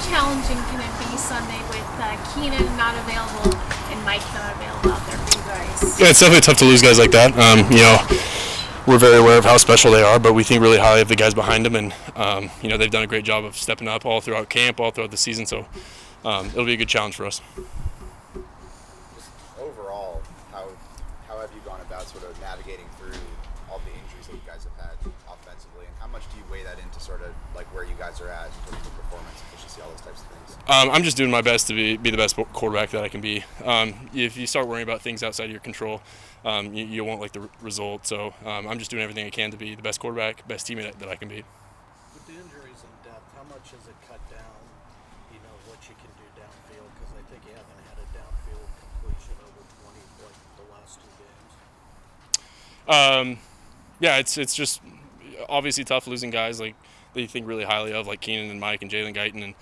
challenging can it be Sunday with Keenan not available and Mike not available out there for you guys? Yeah, it's definitely tough to lose guys like that. We're very aware of how special they are, but we think really highly of the guys behind them, and they've done a great job of stepping up all throughout camp, all throughout the season. So it'll be a good challenge for us. Just overall, how have you gone about sort of navigating through all the injuries that you guys have had offensively, and how much do you weigh that into sort of like where you guys are at in terms of performance, efficiency, all those types of things? I'm just doing my best to be the best quarterback that I can be. If you start worrying about things outside of your control, you won't like the result. So I'm just doing everything I can to be the best quarterback, best teammate that I can be. With the injuries and depth, how much has it cut down, what you can do downfield? Because I think you haven't had a downfield completion over 20 like the last 2 games. Yeah, it's just obviously tough losing guys like that you think really highly of, like Keenan and Mike and Jalen Guyton, and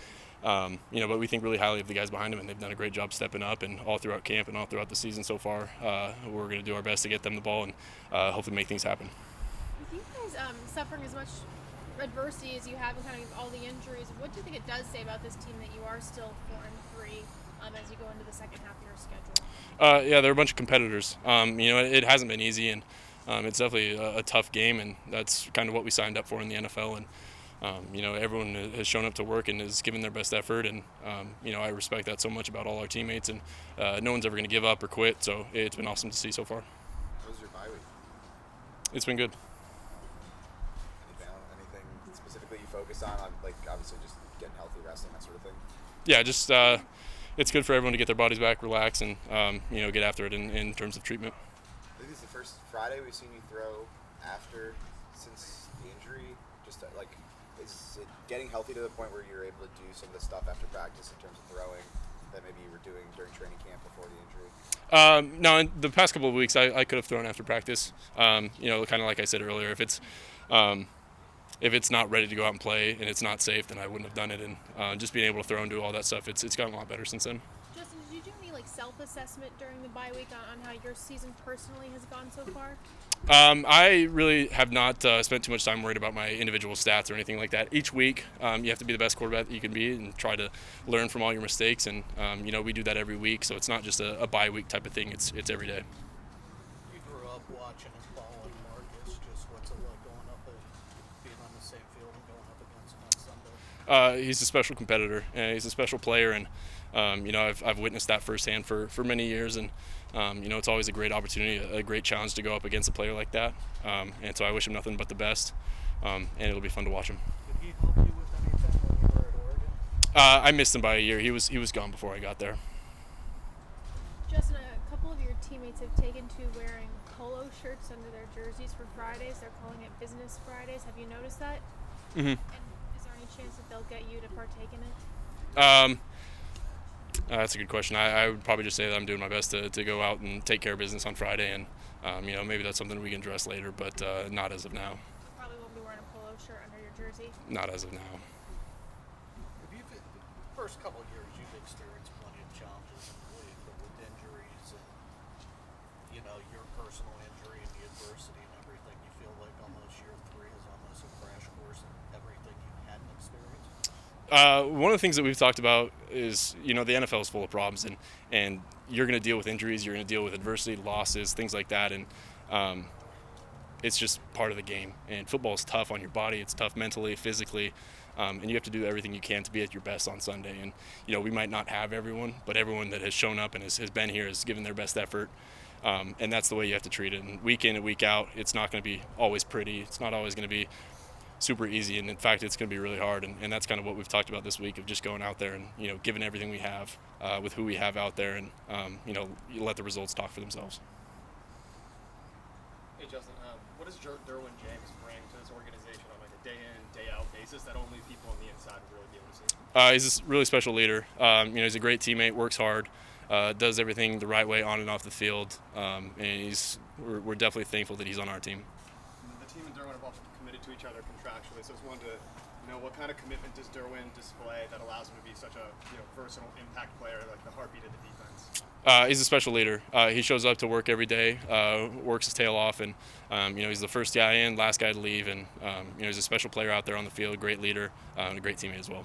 but we think really highly of the guys behind them, and they've done a great job stepping up, and all throughout camp and all throughout the season so far. We're going to do our best to get them the ball and hopefully make things happen. With you guys suffering as much adversity as you have and kind of all the injuries, what do you think it does say about this team that you are still 4-3 as you go into the second half of your schedule? Yeah, they're a bunch of competitors. It hasn't been easy, and it's definitely a tough game, and that's kind of what we signed up for in the NFL. And everyone has shown up to work and has given their best effort, and I respect that so much about all our teammates, and no one's ever going to give up or quit. So it's been awesome to see so far. How was your bye week? It's been good. Anything specifically you focus on, like obviously just getting healthy, resting, that sort of thing? Yeah, just it's good for everyone to get their bodies back, relax, and get after it in terms of treatment. I think this is the first Friday we've seen you throw since the injury. Just is it getting healthy to the point where you're able to do some of the stuff after practice in terms of throwing that maybe you were doing during training camp before the injury? No, in the past couple of weeks, I could have thrown after practice. Kind of like I said earlier, if it's not ready to go out and play and it's not safe, then I wouldn't have done it. And just being able to throw and do all that stuff, it's gotten a lot better since then. Justin, did you do any self-assessment during the bye week on how your season personally has gone so far? I really have not spent too much time worried about my individual stats or anything like that. Each week, you have to be the best quarterback that you can be and try to learn from all your mistakes. And we do that every week, so it's not just a bye week type of thing. It's every day. You grew up watching and following Marcus. Just what's it like being on the same field and going up against him on Sunday? He's a special competitor, and he's a special player, and I've witnessed that firsthand for many years, and it's always a great opportunity, a great challenge to go up against a player like that, and so I wish him nothing but the best, and it'll be fun to watch him. Did he help you with anything when you were at Oregon? I missed him by a year. He was gone before I got there. Justin, a couple of your teammates have taken to wearing polo shirts under their jerseys for Fridays. They're calling it Business Fridays. Have you noticed that? Mm-hmm. And is there any chance that they'll get you to partake in it? That's a good question. I would probably just say that I'm doing my best to go out and take care of business on Friday, and maybe that's something we can address later, but not as of now. You probably won't be wearing a polo shirt under your jersey? Not as of now. The first couple of years, you've experienced plenty of challenges in the league, but with injuries and your personal injury and the adversity and everything, you feel like almost year 3 is almost a crash course in everything you hadn't experienced? One of the things that we've talked about is, the NFL is full of problems, and you're going to deal with injuries, you're going to deal with adversity, losses, things like that, and it's just part of the game. And football is tough on your body, it's tough mentally, physically, and you have to do everything you can to be at your best on Sunday. And, we might not have everyone, but everyone that has shown up and has been here has given their best effort, and that's the way you have to treat it. And week in and week out, it's not going to be always pretty, it's not always going to be super easy, and in fact it's going to be really hard, and that's kind of what we've talked about this week, of just going out there and giving everything we have with who we have out there, and you let the results talk for themselves. Hey Justin, what does Derwin James bring to this organization on a day in, day out basis that only people on the inside would really be able to see? He's a really special leader. He's a great teammate, works hard, does everything the right way on and off the field, and we're definitely thankful that he's on our team. The team and Derwin have also committed to each other contractually, so I just wanted to know what kind of commitment does Derwin display that allows him to be such a versatile impact player, like the heartbeat of the defense? He's a special leader. He shows up to work every day, works his tail off, and he's the first guy in, last guy to leave, and he's a special player out there on the field, great leader, and a great teammate as well.